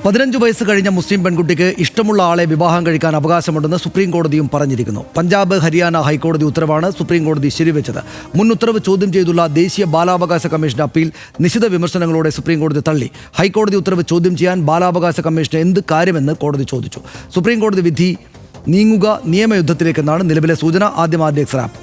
15 വയസ്സ് കഴിഞ്ഞ മുസ്ലിം പെൺകുട്ടിക്ക് ഇഷ്ടമുള്ള ആളെ വിവാഹം കഴിക്കാൻ അവകാശമുണ്ടെന്ന് സുപ്രീം കോടതിയും പറഞ്ഞിരിക്കുന്നു. പഞ്ചാബ്, ഹരിയാന ഹൈക്കോടതി ഉത്തരവാണ് സുപ്രീം കോടതി ശരിവെച്ചത്. മുൻ ഉത്തരവ് ചോദ്യം ചെയ്തുള്ള ദേശീയ ബാലാവകാശ കമ്മീഷന്റെ അപ്പീൽ നിശിത വിമർശനങ്ങളോടെ സുപ്രീം കോടതി തള്ളി. ഹൈക്കോടതി ഉത്തരവ് ചോദ്യം ചെയ്യാൻ ബാലാവകാശ കമ്മീഷന് എന്ത് കാര്യമെന്ന് കോടതി ചോദിച്ചു. സുപ്രീം കോടതി വിധി നീങ്ങുക നിയമയുദ്ധത്തിലേക്കെന്നാണ് നിലവിലെ സൂചന. ആദ്യം RDX റാപ്പ്.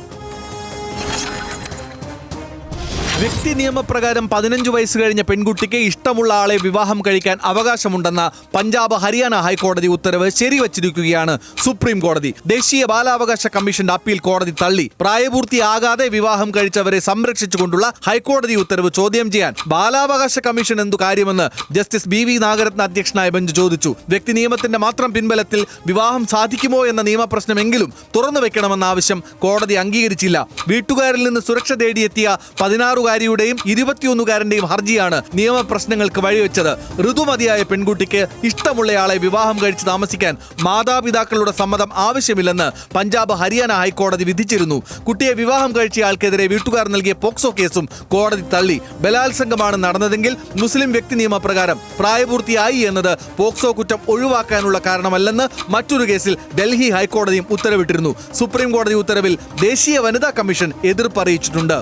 വ്യക്തി നിയമപ്രകാരം 15 വയസ്സ് കഴിഞ്ഞ പെൺകുട്ടിക്ക് ഇഷ്ടമുള്ള ആളെ വിവാഹം കഴിക്കാൻ അവകാശമുണ്ടെന്ന പഞ്ചാബ്, ഹരിയാന ഹൈക്കോടതി ഉത്തരവ് ശരിവച്ചിരിക്കുകയാണ് സുപ്രീം കോടതി. ദേശീയ ബാലാവകാശ കമ്മീഷന്റെ അപ്പീൽ കോടതി തള്ളി. പ്രായപൂർത്തിയാകാതെ വിവാഹം കഴിച്ചവരെ സംരക്ഷിച്ചുകൊണ്ടുള്ള ഹൈക്കോടതി ഉത്തരവ് ചോദ്യം ചെയ്യാൻ ബാലാവകാശ കമ്മീഷൻ എന്തു കാര്യമെന്ന് ജസ്റ്റിസ് BV നാഗരത്ന അധ്യക്ഷനായ ബെഞ്ച് ചോദിച്ചു. വ്യക്തി നിയമത്തിന്റെ മാത്രം പിൻബലത്തിൽ വിവാഹം സാധിക്കുമോ എന്ന നിയമപ്രശ്നമെങ്കിലും തുറന്നു വെക്കണമെന്ന ആവശ്യം കോടതി അംഗീകരിച്ചില്ല. വീട്ടുകാരിൽ നിന്ന് സുരക്ഷ തേടിയെത്തിയ 16-കാരിയുടെയും 21-കാരന്റെയും ഹർജിയാണ് നിയമപ്രശ്നങ്ങൾക്ക് വഴിവെച്ചത്. ഋതുമതിയായ പെൺകുട്ടിക്ക് ഇഷ്ടമുള്ളയാളെ വിവാഹം കഴിച്ച് താമസിക്കാൻ മാതാപിതാക്കളുടെ സമ്മതം ആവശ്യമില്ലെന്ന് പഞ്ചാബ്, ഹരിയാന ഹൈക്കോടതി വിധിച്ചിരുന്നു. കുട്ടിയെ വിവാഹം കഴിച്ചയാൾക്കെതിരെ വീട്ടുകാർ നൽകിയ പോക്സോ കേസും കോടതി തള്ളി. ബലാത്സംഗമാണ് നടന്നതെങ്കിൽ മുസ്ലിം വ്യക്തി നിയമപ്രകാരം പ്രായപൂർത്തിയായി എന്നത് പോക്സോ കുറ്റം ഒഴിവാക്കാനുള്ള കാരണമല്ലെന്ന് മറ്റൊരു കേസിൽ ഡൽഹി ഹൈക്കോടതിയും ഉത്തരവിട്ടിരുന്നു. സുപ്രീം കോടതി ഉത്തരവിൽ ദേശീയ വനിതാ കമ്മീഷൻ എതിർപ്പ് അറിയിച്ചിട്ടുണ്ട്.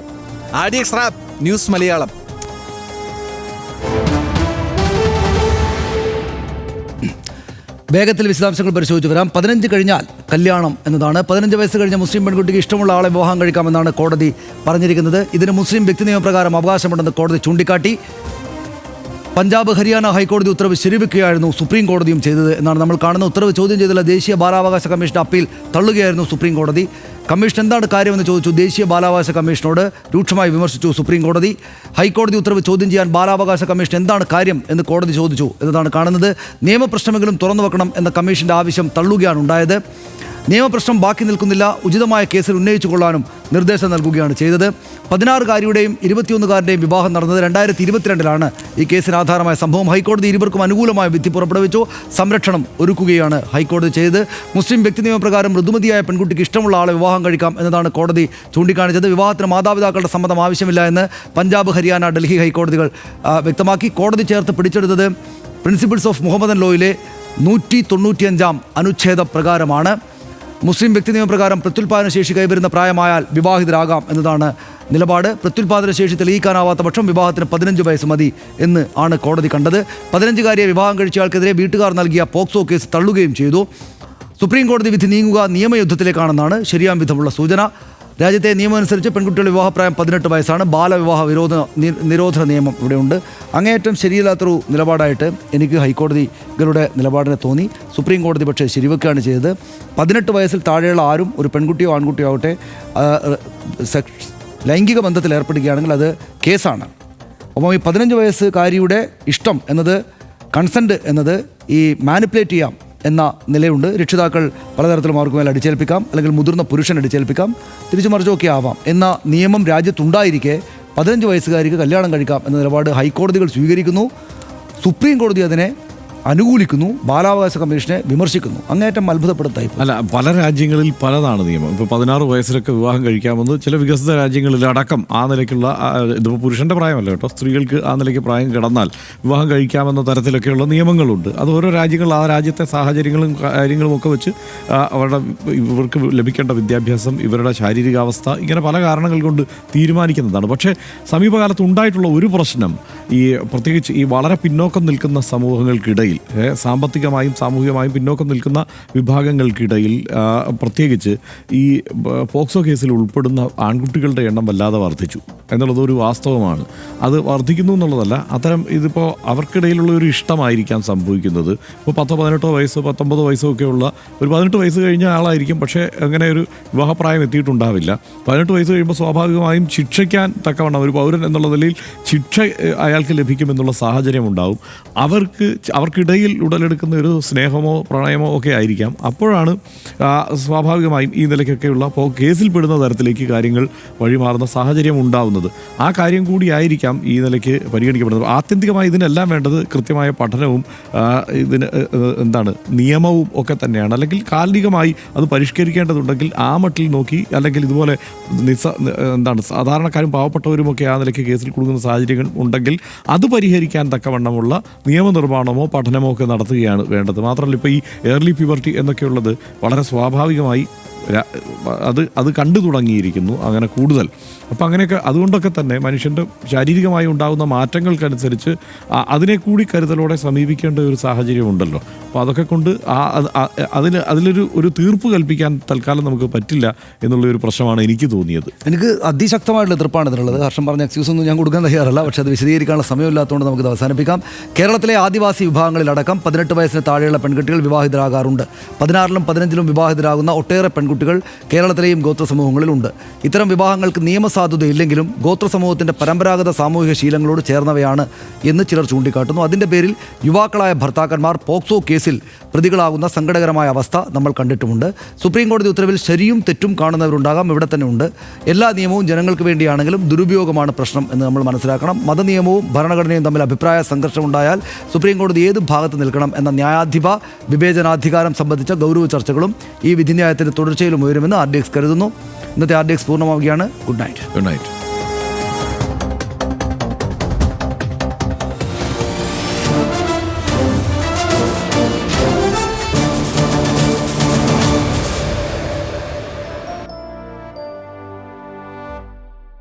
RDX wrap, news Malayalam. വേഗത്തിൽ വിശദാംശങ്ങൾ പരിശോധിച്ച് വരാം. 15 കഴിഞ്ഞാൽ കല്യാണം എന്നതാണ്. 15 വയസ്സ് കഴിഞ്ഞ മുസ്ലിം പെൺകുട്ടിക്ക് ഇഷ്ടമുള്ള ആളെ വിവാഹം കഴിക്കാമെന്നാണ് കോടതി പറഞ്ഞിരിക്കുന്നത്. ഇതിന് മുസ്ലിം വ്യക്തി നിയമപ്രകാരം അവകാശമുണ്ടെന്ന് കോടതി ചൂണ്ടിക്കാട്ടി. പഞ്ചാബ്, ഹരിയാന ഹൈക്കോടതി ഉത്തരവ് ശരിവെക്കുകയായിരുന്നു സുപ്രീം കോടതിയും ചെയ്തത് എന്നാണ് നമ്മൾ കാണുന്ന. ഉത്തരവ് ചോദ്യം ചെയ്തുള്ള ദേശീയ ബാലാവകാശ കമ്മീഷന്റെ അപ്പീൽ തള്ളുകയായിരുന്നു സുപ്രീം കോടതി. കമ്മീഷൻ എന്താണ് കാര്യമെന്ന് ചോദിച്ചു. ദേശീയ ബാലാവകാശ കമ്മീഷനോട് രൂക്ഷമായി വിമർശിച്ചു സുപ്രീം കോടതി. ഹൈക്കോടതി ഉത്തരവ് ചോദ്യം ചെയ്യാൻ ബാലാവകാശ കമ്മീഷൻ എന്താണ് കാര്യം എന്ന് കോടതി ചോദിച്ചു എന്നതാണ് കാണുന്നത്. നിയമപ്രശ്നമെങ്കിലും തുറന്നു വെക്കണം എന്ന കമ്മീഷന്റെ ആവശ്യം തള്ളുകയാണ് ഉണ്ടായത്. നിയമപ്രശ്നം ബാക്കി നിൽക്കുന്നില്ല, ഉചിതമായ കേസിൽ ഉന്നയിച്ചു കൊള്ളാനും നിർദ്ദേശം നൽകുകയാണ് ചെയ്തത്. 16-കാരിയുടെയും 21-കാരൻ്റെയും വിവാഹം നടന്നത് 2022-ലാണ് ഈ കേസിന് ആധാരമായ സംഭവം. ഹൈക്കോടതി ഇരുവർക്കും അനുകൂലമായ വിധി പുറപ്പെടുവിച്ചു. സംരക്ഷണം ഒരുക്കുകയാണ് ഹൈക്കോടതി ചെയ്തത്. മുസ്ലിം വ്യക്തി നിയമപ്രകാരം ഋതുമതിയായ പെൺകുട്ടിക്ക് ഇഷ്ടമുള്ള ആളെ വിവാഹം കഴിക്കാം എന്നതാണ് കോടതി ചൂണ്ടിക്കാണിച്ചത്. വിവാഹത്തിന് മാതാപിതാക്കളുടെ സമ്മതം ആവശ്യമില്ല എന്ന് പഞ്ചാബ്, ഹരിയാന, ഡൽഹി ഹൈക്കോടതികൾ വ്യക്തമാക്കി. കോടതി ചേർത്ത് പിടിച്ചെടുത്തത് പ്രിൻസിപ്പിൾസ് ഓഫ് മുഹമ്മദൻ ലോയിലെ 195-ാം അനുച്ഛേദ പ്രകാരമാണ്. മുസ്ലിം വ്യക്തി നിയമപ്രകാരം പ്രത്യുൽപാദന ശേഷി കൈവരുന്ന പ്രായമായാൽ വിവാഹിതരാകാം എന്നതാണ് നിലപാട്. പ്രത്യുൽപാദന ശേഷി തെളിയിക്കാനാവാത്ത പക്ഷം വിവാഹത്തിന് 15 വയസ്സ് മതി എന്ന് ആണ് കോടതി കണ്ടത്. 15-കാരിയെ വിവാഹം കഴിച്ചയാൾക്കെതിരെ വീട്ടുകാർ നൽകിയ പോക്സോ കേസ് തള്ളുകയും ചെയ്തു. സുപ്രീം കോടതി വിധി നീങ്ങുക നിയമയുദ്ധത്തിലേക്കാണെന്നാണ് ശരിയാം വിധമുള്ള സൂചന. രാജ്യത്തെ നിയമമനുസരിച്ച് പെൺകുട്ടികളുടെ വിവാഹപ്രായം 18 വയസ്സാണ്. ബാലവിവാഹ നിരോധന നിയമം ഇവിടെയുണ്ട്. അങ്ങേയറ്റം ശരിയില്ലാത്തൊരു നിലപാടായിട്ട് എനിക്ക് ഹൈക്കോടതികളുടെ നിലപാടിനെ തോന്നി. സുപ്രീം കോടതി പക്ഷേ ശരിവെക്കുകയാണ് ചെയ്തത്. 18 വയസ്സിൽ താഴെയുള്ള ആരും, ഒരു പെൺകുട്ടിയോ ആൺകുട്ടിയോ ആവട്ടെ, ലൈംഗിക ബന്ധത്തിൽ ഏർപ്പെടുകയാണെങ്കിൽ അത് കേസാണ്. അപ്പോൾ ഈ 15 വയസ്സുകാരിയുടെ ഇഷ്ടം എന്നത്, കൺസെൻറ്റ് എന്നത് ഈ മാനിപ്പുലേറ്റ് ചെയ്യാം എന്ന നിലയുണ്ട്. രക്ഷിതാക്കൾ പലതരത്തിലും അവർക്ക് മേൽ അടിച്ചേൽപ്പിക്കാം, അല്ലെങ്കിൽ മുതിർന്ന പുരുഷൻ അടിച്ചേൽപ്പിക്കാം, തിരിച്ചു മറിച്ചൊക്കെ ആവാം എന്ന നിയമം രാജ്യത്തുണ്ടായിരിക്കെ 15 വയസ്സുകാരിക്ക് കല്യാണം കഴിക്കാം എന്ന നിലപാട് ഹൈക്കോടതികൾ സ്വീകരിക്കുന്നു. സുപ്രീം കോടതി അതിനെ അനുകൂലിക്കുന്നു, ബാലാവകാശ കമ്മീഷനെ വിമർശിക്കുന്നു. അങ്ങേയറ്റം അത്ഭുതപ്പെടുത്തായി. അല്ല, പല രാജ്യങ്ങളിൽ പലതാണ് നിയമം. ഇപ്പോൾ 16 വയസ്സിലൊക്കെ വിവാഹം കഴിക്കാമെന്ന് ചില വികസിത രാജ്യങ്ങളിലടക്കം ആ നിലയ്ക്കുള്ള, ഇതിപ്പോൾ പുരുഷൻ്റെ പ്രായമല്ല കേട്ടോ, സ്ത്രീകൾക്ക് ആ നിലയ്ക്ക് പ്രായം കിടന്നാൽ വിവാഹം കഴിക്കാമെന്ന തരത്തിലൊക്കെയുള്ള നിയമങ്ങളുണ്ട്. അത് ഓരോ രാജ്യങ്ങൾ ആ രാജ്യത്തെ സാഹചര്യങ്ങളും കാര്യങ്ങളും ഒക്കെ വെച്ച് ഇവർക്ക് ലഭിക്കേണ്ട വിദ്യാഭ്യാസം, ഇവരുടെ ശാരീരികാവസ്ഥ, ഇങ്ങനെ പല കാരണങ്ങൾ കൊണ്ട് തീരുമാനിക്കുന്നതാണ്. പക്ഷേ സമീപകാലത്ത് ഉണ്ടായിട്ടുള്ള ഒരു പ്രശ്നം, ഈ പ്രത്യേകിച്ച് ഈ വളരെ പിന്നോക്കം നിൽക്കുന്ന സമൂഹങ്ങൾക്കിടയിൽ, സാമ്പത്തികമായും സാമൂഹികമായും പിന്നോക്കം നിൽക്കുന്ന വിഭാഗങ്ങൾക്കിടയിൽ പ്രത്യേകിച്ച് ഈ പോക്സോ കേസിൽ ഉൾപ്പെടുന്ന ആൺകുട്ടികളുടെ എണ്ണം വല്ലാതെ വർദ്ധിച്ചു എന്നുള്ളത് ഒരു വാസ്തവമാണ്. അത് വർദ്ധിക്കുന്നു എന്നുള്ളതല്ല, അത്തരം ഇതിപ്പോൾ അവർക്കിടയിലുള്ള ഒരു ഇഷ്ടമായിരിക്കാം സംഭവിക്കുന്നത്. ഇപ്പോൾ 10-18 വയസ്സ് 19 വയസ്സൊക്കെയുള്ള ഒരു 18 വയസ്സ് കഴിഞ്ഞ ആളായിരിക്കും, പക്ഷേ അങ്ങനെ ഒരു വിവാഹപ്രായം എത്തിയിട്ടുണ്ടാവില്ല. 18 വയസ്സ് കഴിയുമ്പോൾ സ്വാഭാവികമായും ശിക്ഷിക്കാൻ തക്കവണ്ണം ഒരു പൗരൻ എന്നുള്ള നിലയിൽ ശിക്ഷ അയാൾക്ക് ലഭിക്കുമെന്നുള്ള സാഹചര്യം ഉണ്ടാവും. അവർക്കിടയിൽ ഉടലെടുക്കുന്ന ഒരു സ്നേഹമോ പ്രണയമോ ഒക്കെ ആയിരിക്കാം. അപ്പോഴാണ് സ്വാഭാവികമായും ഈ നിലയ്ക്കൊക്കെയുള്ള കേസിൽപ്പെടുന്ന തരത്തിലേക്ക് കാര്യങ്ങൾ വഴിമാറുന്ന സാഹചര്യം ഉണ്ടാവുന്നത്. ആ കാര്യം കൂടിയായിരിക്കാം ഈ നിലയ്ക്ക് പരിഗണിക്കപ്പെടുന്നത്. ആത്യന്തികമായി ഇതിനെല്ലാം വേണ്ടത് കൃത്യമായ പഠനവും നിയമവും ഒക്കെ തന്നെയാണ്. അല്ലെങ്കിൽ കാലികമായി അത് പരിഷ്കരിക്കേണ്ടതുണ്ടെങ്കിൽ ആ മട്ടിൽ നോക്കി, അല്ലെങ്കിൽ ഇതുപോലെ സാധാരണക്കാരും പാവപ്പെട്ടവരുമൊക്കെ ആ നിലയ്ക്ക് കേസിൽ കുടുങ്ങുന്ന സാഹചര്യങ്ങൾ ഉണ്ടെങ്കിൽ അത് പരിഹരിക്കാൻ തക്കവണ്ണമുള്ള നിയമനിർമ്മാണമോ പഠനമോ ഒക്കെ നടത്തുകയാണ് വേണ്ടത്. മാത്രമല്ല ഇപ്പോൾ ഈ ഏർലി പ്യൂബർട്ടി എന്നൊക്കെയുള്ളത് വളരെ സ്വാഭാവികമായി അത് കണ്ടു തുടങ്ങിയിരിക്കുന്നു അങ്ങനെ കൂടുതൽ. അപ്പം അങ്ങനെയൊക്കെ അതുകൊണ്ടൊക്കെ തന്നെ മനുഷ്യൻ്റെ ശാരീരികമായി ഉണ്ടാകുന്ന മാറ്റങ്ങൾക്കനുസരിച്ച് അതിനെ കൂടി കരുതലോടെ സമീപിക്കേണ്ട ഒരു സാഹചര്യം ഉണ്ടല്ലോ. അപ്പോൾ അതൊക്കെ കൊണ്ട് അതിലൊരു തീർപ്പ് കൽപ്പിക്കാൻ തൽക്കാലം നമുക്ക് പറ്റില്ല എന്നുള്ളൊരു പ്രശ്നമാണ് എനിക്ക് തോന്നിയത്. എനിക്ക് അതിശക്തമായിട്ടുള്ള എതിർപ്പാണ് ഇതിനുള്ളത്. ഹർഷം പറഞ്ഞ എക്സ്ക്യൂസ് ഒന്നും ഞാൻ കൊടുക്കാൻ തയ്യാറല്ല, പക്ഷേ അത് വിശദീകരിക്കാനുള്ള സമയമില്ലാത്തതുകൊണ്ട് നമുക്കിത് അവസാനിപ്പിക്കാം. കേരളത്തിലെ ആദിവാസി വിഭാഗങ്ങളിലടക്കം 18 വയസ്സിന് താഴെയുള്ള പെൺകുട്ടികൾ വിവാഹിതരാകാറുണ്ട്. 16ലും 15ലും വിവാഹിതരാകുന്ന ഒട്ടേറെ പെൺകുട്ടികൾ കേരളത്തിലെയും ഗോത്ര സമൂഹങ്ങളിലുണ്ട്. ഇത്തരം വിവാഹങ്ങൾക്ക് നിയമസാധുതയില്ലെങ്കിലും ഗോത്ര സമൂഹത്തിൻ്റെ പരമ്പരാഗത സാമൂഹിക ശീലങ്ങളോട് ചേർന്നവയാണ് എന്ന് ചിലർ ചൂണ്ടിക്കാട്ടുന്നു. അതിൻ്റെ പേരിൽ യുവാക്കളായ ഭർത്താക്കന്മാർ പോക്സോ കേസിൽ പ്രതികളാകുന്ന സങ്കടകരമായ അവസ്ഥ നമ്മൾ കണ്ടിട്ടുമുണ്ട്. സുപ്രീം കോടതി ഉത്തരവിൽ ശരിയും തെറ്റും കാണുന്നവരുണ്ടാകാം, ഇവിടെ തന്നെ ഉണ്ട്. എല്ലാ നിയമവും ജനങ്ങൾക്ക് വേണ്ടിയാണെങ്കിലും ദുരുപയോഗമാണ് പ്രശ്നം എന്ന് നമ്മൾ മനസ്സിലാക്കണം. മതനിയമവും ഭരണഘടനയും തമ്മിൽ അഭിപ്രായ സംഘർഷമുണ്ടായാൽ സുപ്രീം കോടതി ഏത് ഭാഗത്ത് നിൽക്കണം എന്ന ന്യായാധിപ വിവേചനാധികാരം സംബന്ധിച്ച ഗൗരവ ചർച്ചകളും ഈ വിധിന്യായത്തിൻ്റെ തുടർച്ചയിലും ഉയരുമെന്ന് RDX കരുതുന്നു. ഇന്നത്തെ RDX പൂർണ്ണമാവുകയാണ്. Good night.